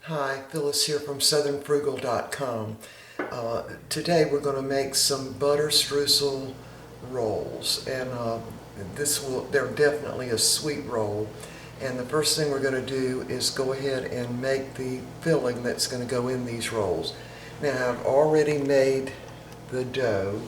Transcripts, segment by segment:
Hi, Phyllis here from southernfrugal.com. Today we're going to make some butter streusel rolls, and they're definitely a sweet roll. And the first thing we're going to do is go ahead and make the filling that's going to go in these rolls. Now I've already made the dough,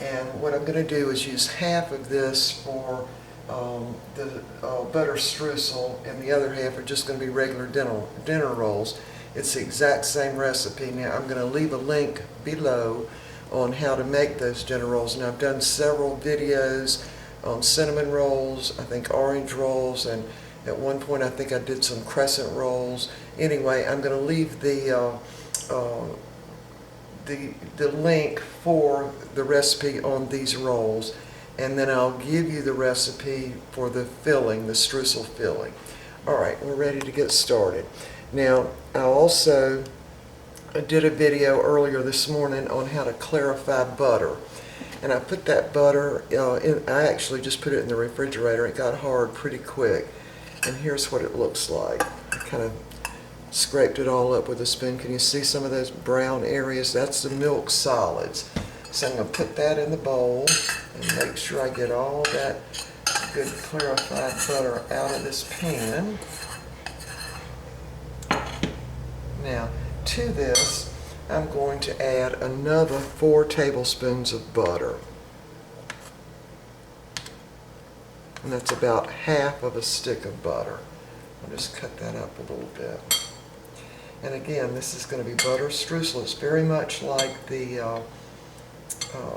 and what I'm going to do is use half of this for the butter streusel, and the other half are just going to be regular dinner rolls. It's the exact same recipe. Now I'm going to leave a link below on how to make those dinner rolls. And I've done several videos on cinnamon rolls, I think orange rolls, and at one point I think I did some crescent rolls. Anyway, I'm going to leave the link for the recipe on these rolls, and then I'll give you the recipe for the filling, the streusel filling. Alright, we're ready to get started. Now, I also did a video earlier this morning on how to clarify butter. And I put that butter I actually just put it in the refrigerator. It got hard pretty quick. And here's what it looks like. I kind of scraped it all up with a spoon. Can you see some of those brown areas? That's the milk solids. So I'm going to put that in the bowl and make sure I get all that good clarified butter out of this pan. Now, to this, I'm going to add another 4 tablespoons of butter. And that's about half of a stick of butter. I'll just cut that up a little bit. And again, this is going to be butter streusel. It's very much like the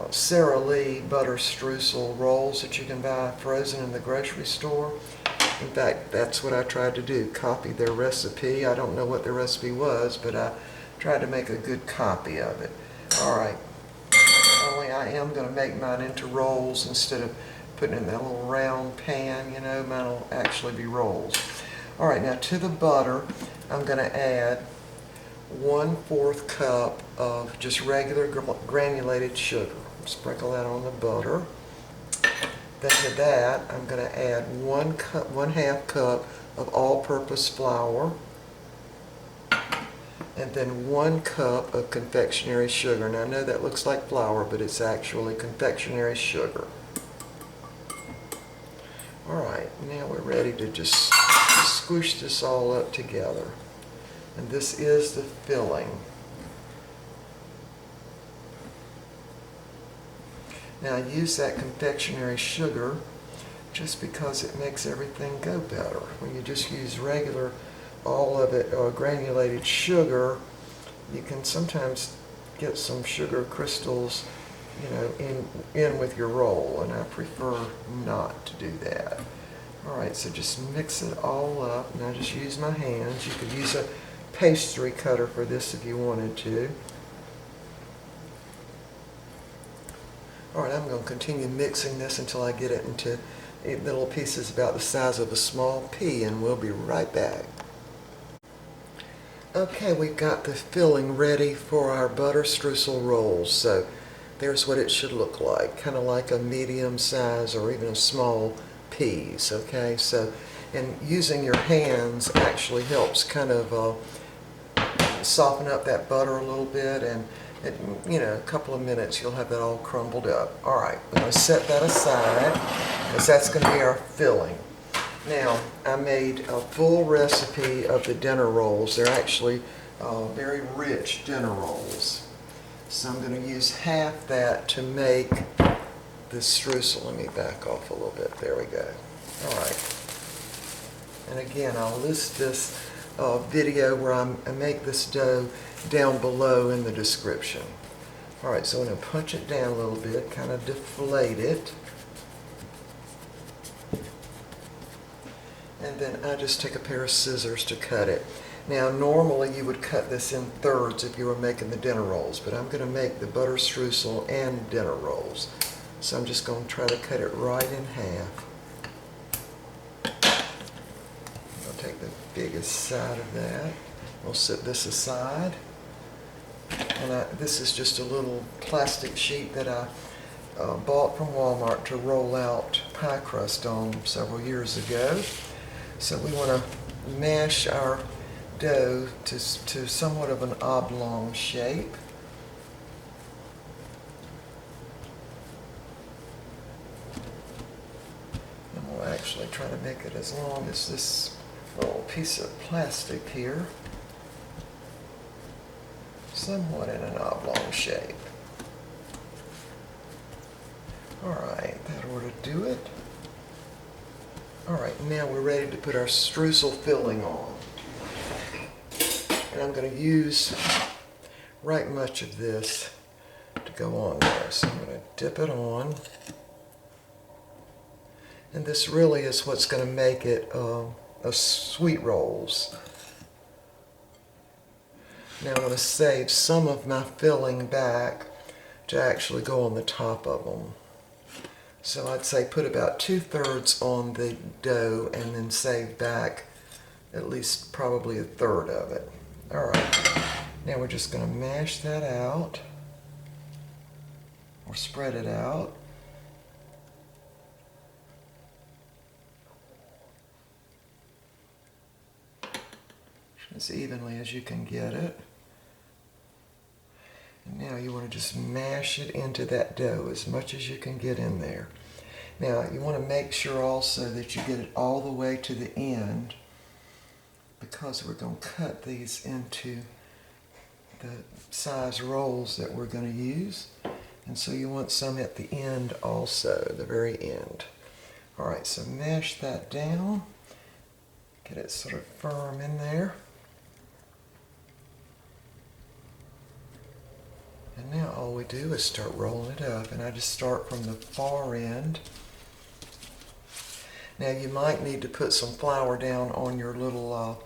Sara Lee butter streusel rolls that you can buy frozen in the grocery store. In fact, that's what I tried to do, copy their recipe. I don't know what the recipe was, but I tried to make a good copy of it. Alright, only I am going to make mine into rolls instead of putting it in that little round pan, you know, mine will actually be rolls. Alright, now to the butter, I'm going to add 1/4 cup of just regular granulated sugar. Sprinkle that on the butter. Then to that, I'm going to add 1/2 cup of all-purpose flour, and then 1 cup of confectionary sugar. Now I know that looks like flour, but it's actually confectionary sugar. Alright, now we're ready to just squish this all up together. And this is the filling. Now I use that confectionary sugar just because it makes everything go better. When you just use regular, all of it, or granulated sugar, you can sometimes get some sugar crystals, you know, in with your roll, and I prefer not to do that. Alright, so just mix it all up. Now just use my hands. You could use a pastry cutter for this if you wanted to. Alright, I'm going to continue mixing this until I get it into little pieces about the size of a small pea, and we'll be right back. Okay, we've got the filling ready for our butter streusel rolls. So there's what it should look like, kind of like a medium size or even a small peas. Okay, so and using your hands actually helps kind of soften up that butter a little bit, and you know, a couple of minutes you'll have that all crumbled up. Alright, we're going to set that aside because that's going to be our filling. Now, I made a full recipe of the dinner rolls. They're actually very rich dinner rolls. So I'm going to use half that to make the streusel. Let me back off a little bit. There we go. Alright. And again, I'll list this video where I make this dough down below in the description. Alright, so I'm going to punch it down a little bit, kind of deflate it. And then I just take a pair of scissors to cut it. Now normally you would cut this in thirds if you were making the dinner rolls, but I'm going to make the butter streusel and dinner rolls. So I'm just going to try to cut it right in half. I'll take the biggest side of that. We'll set this aside. And this is just a little plastic sheet that I bought from Walmart to roll out pie crust on several years ago. So we want to mash our dough to somewhat of an oblong shape. And we'll actually try to make it as long as this little piece of plastic here, somewhat in an oblong shape. Alright, that ought to do it. Alright, now we're ready to put our streusel filling on. And I'm going to use right much of this to go on there. So I'm going to dip it on. And this really is what's going to make it a sweet rolls. Now I'm going to save some of my filling back to actually go on the top of them. So I'd say put about 2/3 on the dough and then save back at least probably 1/3 of it. Alright, now we're just going to mash that out or spread it out. As evenly as you can get it. And now you want to just mash it into that dough as much as you can get in there. Now you want to make sure also that you get it all the way to the end, because we're going to cut these into the size rolls that we're going to use. And so you want some at the end also, the very end. Alright, so mash that down. Get it sort of firm in there. And now all we do is start rolling it up, and I just start from the far end. Now you might need to put some flour down on your little,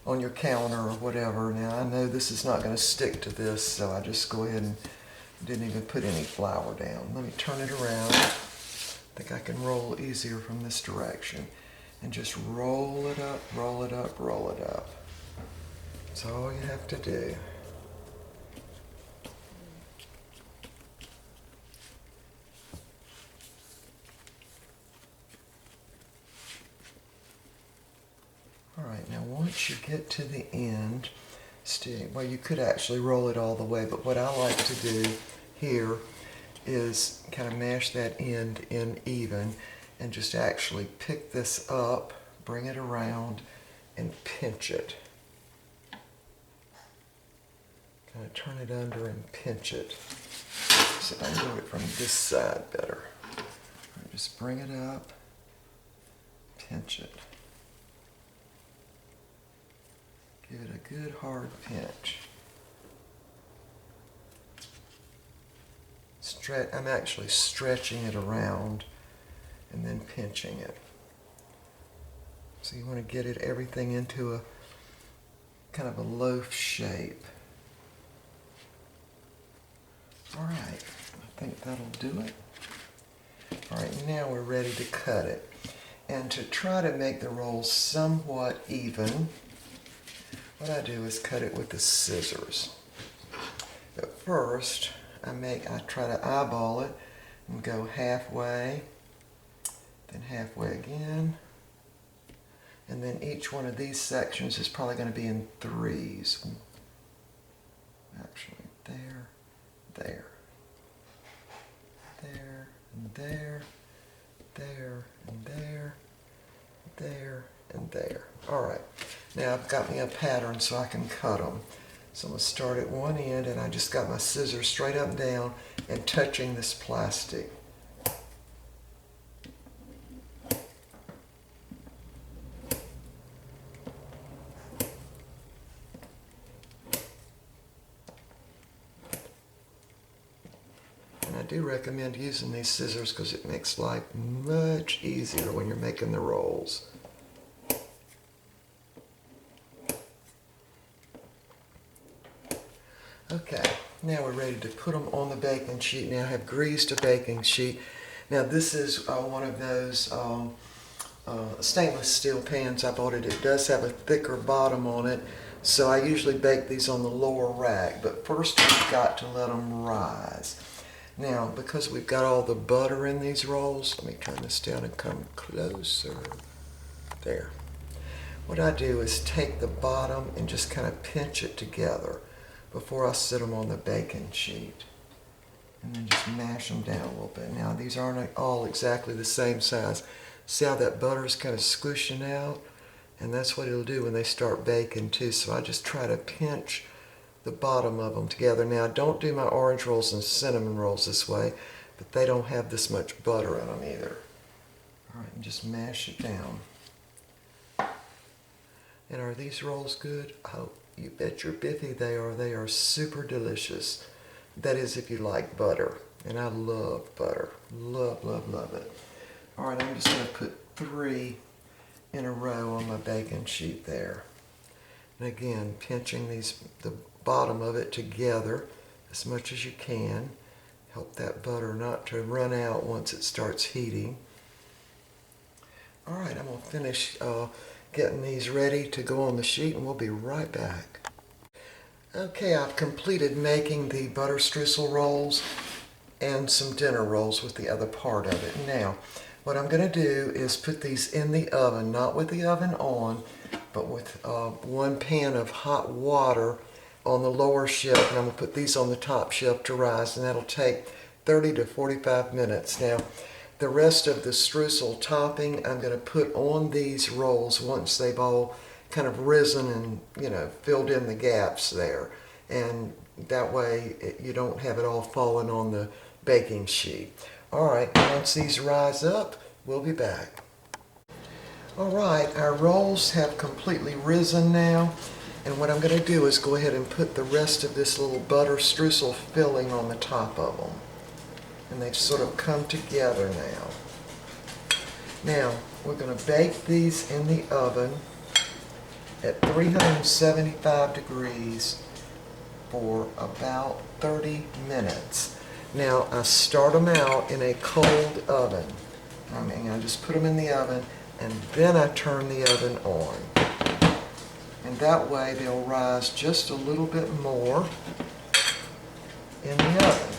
on your counter or whatever. Now I know this is not going to stick to this, so I just go ahead and didn't even put any flour down. Let me turn it around. I think I can roll easier from this direction. And just roll it up, roll it up, roll it up. That's all you have to do. Alright, now once you get to the end, well, you could actually roll it all the way, but what I like to do here is kind of mash that end in even and just actually pick this up, bring it around, and pinch it. Kind of turn it under and pinch it. See if I can do it from this side better. Just bring it up, pinch it. Give it a good hard pinch. I'm actually stretching it around and then pinching it. So you want to get everything into a kind of a loaf shape. Alright, I think that'll do it. Alright, now we're ready to cut it. And to try to make the rolls somewhat even, what I do is cut it with the scissors. But first, I try to eyeball it and go halfway, then halfway again, and then each one of these sections is probably going to be in 3s. Actually, there, there, there, and there, there, and there, there, and there. Alright, now I've got me a pattern so I can cut them. So I'm going to start at one end, and I just got my scissors straight up and down and touching this plastic. And I do recommend using these scissors because it makes life much easier when you're making the rolls. Okay, now we're ready to put them on the baking sheet. Now I have greased a baking sheet. Now this is one of those stainless steel pans I bought. It does have a thicker bottom on it, so I usually bake these on the lower rack. But first we've got to let them rise. Now, because we've got all the butter in these rolls, let me turn this down and come closer. There. what I do is take the bottom and just kind of pinch it together before I sit them on the baking sheet. And then just mash them down a little bit. Now these aren't all exactly the same size. See how that butter is kind of squishing out? And that's what it'll do when they start baking too. So I just try to pinch the bottom of them together. Now I don't do my orange rolls and cinnamon rolls this way, but they don't have this much butter in them either. All right, and just mash it down. And are these rolls good? Oh, you bet your biffy they are. They are super delicious. That is if you like butter. And I love butter. Love, love, love it. All right, I'm just going to put 3 in a row on my baking sheet there. And again, pinching the bottom of it together as much as you can. Help that butter not to run out once it starts heating. All right, I'm going to finish getting these ready to go on the sheet, and we'll be right back. Okay, I've completed making the butter streusel rolls and some dinner rolls with the other part of it. Now, what I'm going to do is put these in the oven, not with the oven on, but with 1 pan of hot water on the lower shelf, and I'm going to put these on the top shelf to rise, and that'll take 30 to 45 minutes. Now, the rest of the streusel topping I'm going to put on these rolls once they've all kind of risen and, you know, filled in the gaps there. And that way you don't have it all falling on the baking sheet. All right, once these rise up, we'll be back. All right, our rolls have completely risen now. And what I'm going to do is go ahead and put the rest of this little butter streusel filling on the top of them. And they've sort of come together now. Now, we're going to bake these in the oven at 375 degrees for about 30 minutes. Now, I start them out in a cold oven. I just put them in the oven, and then I turn the oven on. And that way they'll rise just a little bit more in the oven.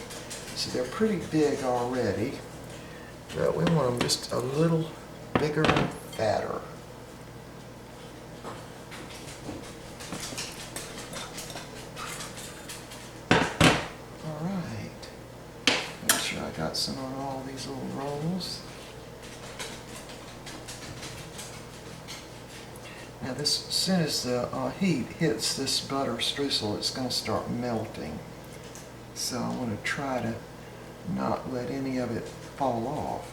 So they're pretty big already, but we want them just a little bigger and fatter. All right, make sure I got some on all these little rolls. Now this, as soon as the heat hits this butter streusel, it's going to start melting. So I want to try to not let any of it fall off.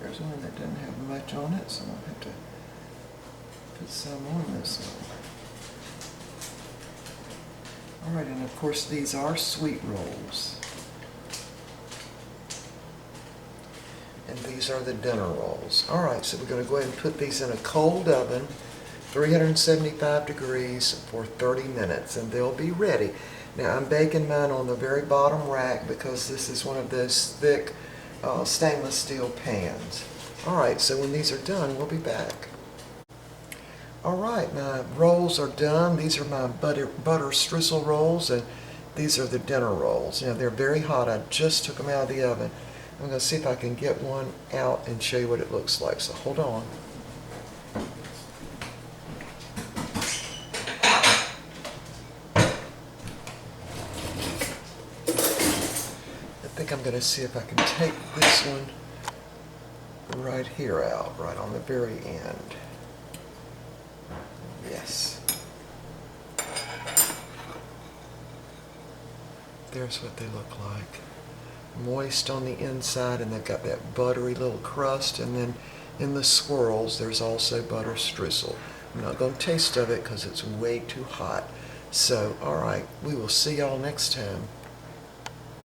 There's one that doesn't have much on it, so I'll have to put some on this one. All right, and of course these are sweet rolls. And these are the dinner rolls. All right, so we're going to go ahead and put these in a cold oven, 375 degrees for 30 minutes, and they'll be ready. Now I'm baking mine on the very bottom rack because this is one of those thick stainless steel pans. All right, so when these are done, we'll be back. All right, my rolls are done. These are my butter streusel rolls, and these are the dinner rolls. You know, they're very hot. I just took them out of the oven. I'm going to see if I can get one out and show you what it looks like. So hold on. I think I'm going to see if I can take this one right here out, right on the very end. Yes. There's what they look like. Moist on the inside, and they've got that buttery little crust, and then in the swirls there's also butter streusel. I'm not going to taste of it because it's way too hot. So, all right, we will see y'all next time.